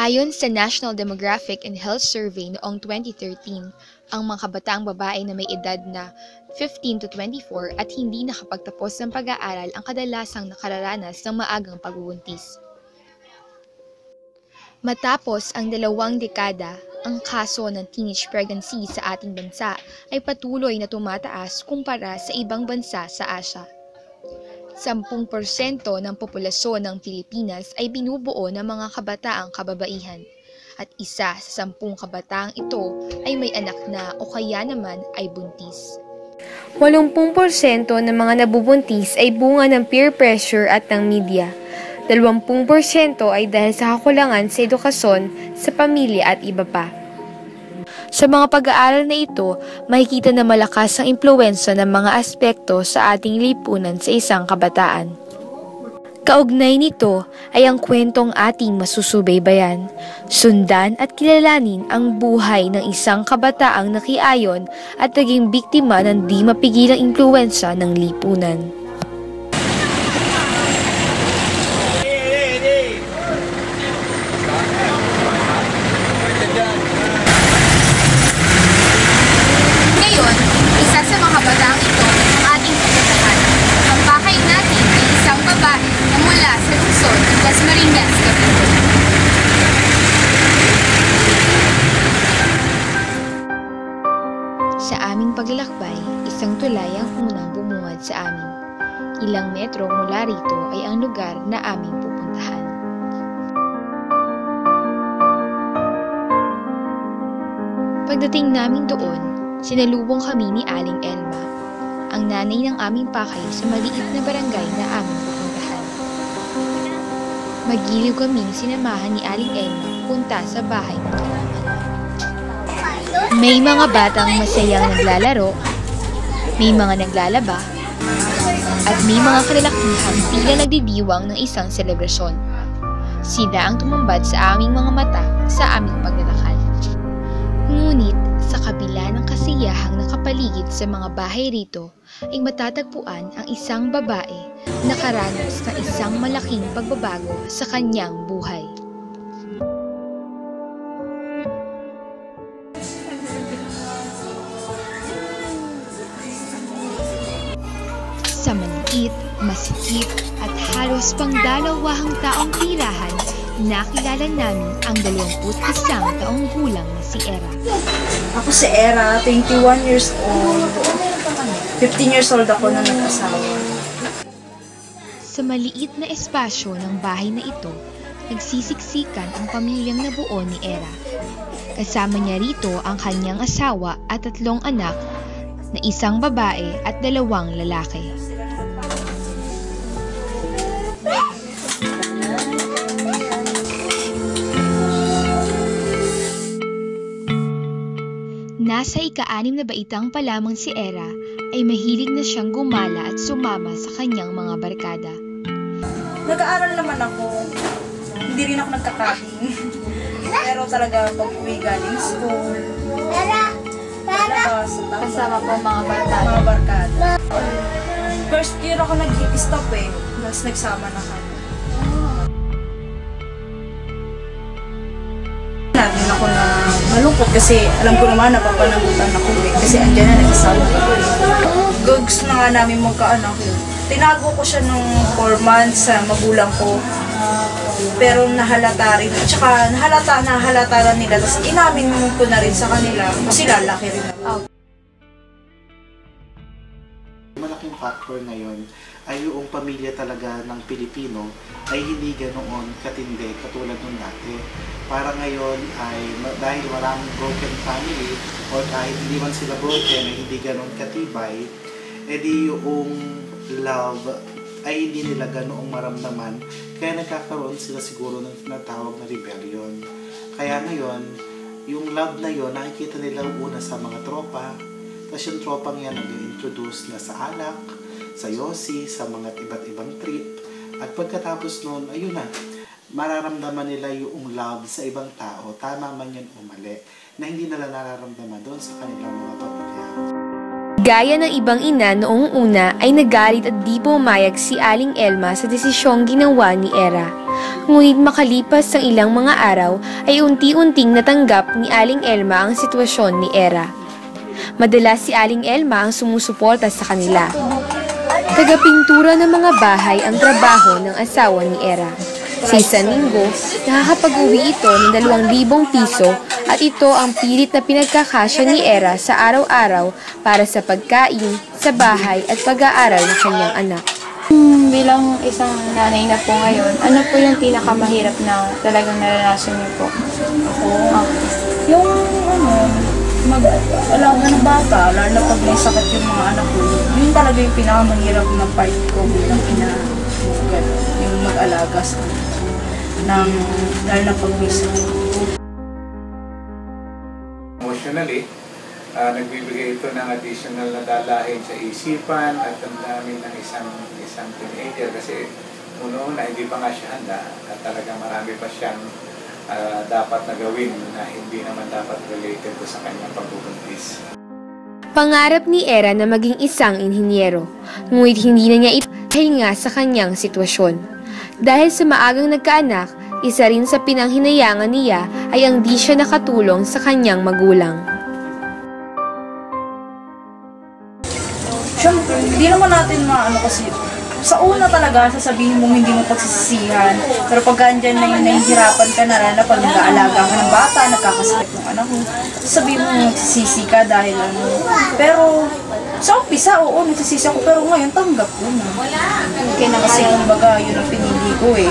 Ayon sa National Demographic and Health Survey noong 2013, ang mga kabataang babae na may edad na 15 to 24 at hindi nakapagtapos ng pag-aaral ang kadalasang nakararanas ng maagang pagbubuntis. Matapos ang 2 dekada, ang kaso ng teenage pregnancy sa ating bansa ay patuloy na tumataas kumpara sa ibang bansa sa Asia. 10% ng populasyon ng Pilipinas ay binubuo ng mga kabataang kababaihan at isa sa 10 kabataang ito ay may anak na o kaya naman ay buntis. 80% ng mga nabubuntis ay bunga ng peer pressure at ng media. 20% ay dahil sa kakulangan sa edukasyon, sa pamilya at iba pa. Sa mga pag-aaral na ito, makikita na malakas ang impluwensya ng mga aspekto sa ating lipunan sa isang kabataan. Kaugnay nito ay ang kwentong ating masusubaybayan, sundan at kilalanin ang buhay ng isang kabataang nakiayon at naging biktima ng di mapigilang impluwensya ng lipunan. Isa sa mga kabataang ito ang ating pagkakahan. Ang bahay natin ay isang babae na mula sa lungsod ng Dasmariñas, Cavite. Sa aming paglalakbay, isang tulay ang unang bumungad sa amin. Ilang metro mula rito ay ang lugar na aming pupuntahan. Pagdating namin doon, sinalubong kami ni Aling Elma, ang nanay ng aming pakay sa maliit na barangay na aming pupuntahan. Magiliw kaming sinamahan ni Aling Elma punta sa bahay ng kanyang anak. May mga batang masayang naglalaro, may mga naglalaba, at may mga kalalakihang tila nagdidiwang ng isang selebrasyon. Sila ang tumambad sa aming mga mata sa aming paglalakad. Ngunit, sa kabila ng kasiyahang nakapaligid sa mga bahay rito, ay matatagpuan ang isang babae na nakaranas ng isang malaking pagbabago sa kanyang buhay. Sa maliit, masikip at halos pangdalawahang taong tirahan, nakilala namin ang 21 taong gulang na si Era. Ako si Era, 21 years old. 15 years old ako na nag-asawa. Sa maliit na espasyo ng bahay na ito, nagsisiksikan ang pamilyang nabuo ni Era. Kasama niya rito ang kanyang asawa at 3 anak na isang babae at 2 lalaki. Nasa ika-6 na baitang pa lamang si Era ay mahilig na siyang gumala at sumama sa kanyang mga barkada. Nag-aaral naman ako. Hindi rin ako nagkakating. Pero talaga pag uwi galing school, labas, Kasama po mga barkada. mga barkada. First year ako nag-stop tapos nagsama na kami. Naging ako na malungkot kasi alam ko naman napapanagutan ako kasi andyan na nag-asawa ko. Gusto na nga namin magkaanak. Tinago ko siya nung 4 months sa magulang ko. Pero nahalata rin. At saka nahalata na nila. Tapos inamin ko na rin sa kanila kasi lalaki rin naman. Malaking factor ngayon ay yung pamilya talaga ng Pilipino ay hindi ganoon katindi katulad nung dati. Para ngayon ay dahil maraming broken family o kahit hindi man sila broken ay hindi ganoon katibay, edi yung love ay hindi nila ganoong maramdaman kaya nagkakaroon sila siguro ng tinatawag na rebellion. Kaya ngayon, yung love na yon nakikita nila una sa mga tropa, tapos yung tropang yan nag-introduce na sa alak, sa yosi, sa mga iba't ibang trip. At pagkatapos nun, ayun na, mararamdaman nila yung love sa ibang tao, tama man yan o mali, na hindi nila nararamdaman doon sa kanilang mga pamilya. Gaya ng ibang ina noong una ay nagalit at di pumayag si Aling Elma sa desisyong ginawa ni Era. Ngunit makalipas ng ilang mga araw ay unti-unting natanggap ni Aling Elma ang sitwasyon ni Era. Madalas si Aling Elma ang sumusuporta sa kanila. Tagapintura ng mga bahay ang trabaho ng asawa ni Era. Sa isang linggo, nakakapag-uwi ito ng 2,000 piso at ito ang pilit na pinagkakasya ni Era sa araw-araw para sa pagkain, sa bahay at pag-aaral ng kanyang anak. Bilang isang nanay na po ngayon, ano po yung pinakamahirap na talagang naranasan niyo po? Yung mag-alaga ng bata, lalo na pag may sakit yung mga anak ko, yun talaga yung pinakamahirap ng part ko bilang ina, yung mag-alaga sa ng lalo na pag may sakit. Emotionally, nagbibigay ito ng additional na dalahin sa isipan at damdamin ng isang teenager kasi una hindi pa nga siya handa at talagang marami pa siyang dapat na gawin na hindi naman dapat related to sa kanyang pagbubuntis. Pangarap ni Era na maging isang inhinyero, ngunit hindi na niya dahil nga sa kanyang sitwasyon. Dahil sa maagang nagkaanak, isa rin sa pinanghinayangan niya ay ang di siya nakatulong sa kanyang magulang. Siyempre, hindi naman natin maano kasi sa una talaga, sasabihin mo hindi mo pagsisisihan. Pero pag andyan na yung nahihirapan ka na pag nag-aalaga ka ng bata, nagkakasakit ng anak mo, sasabihin mo nagsisisi ka dahil ano. Pero sa umpisa, oo, nagsisisi ako. Pero ngayon, tanggap ko na. Kaya na kasi kumbaga, yun ang pinili ko eh.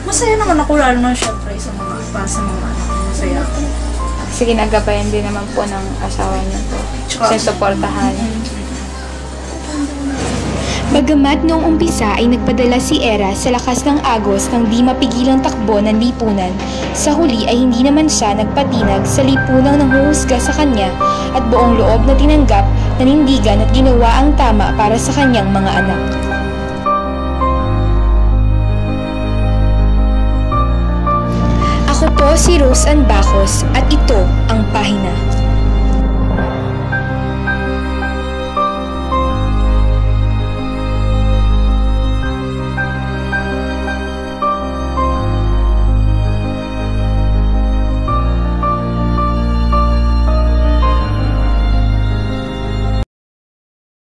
Masaya naman ako lalo na syempre sa mga anak. Masaya ako. Kasi ginagabayan din naman po ng asawa niyo po. Kasi suportahan. Bagamat noong umpisa ay nagpadala si Era sa lakas ng agos ng di mapigilang takbo ng lipunan, sa huli ay hindi naman siya nagpatinag sa lipunang nanghuhusga sa kanya at buong loob na tinanggap, nanindigan at ginawa ang tama para sa kanyang mga anak. Ako po si Rose Ann Bacos at ito ang Pahina.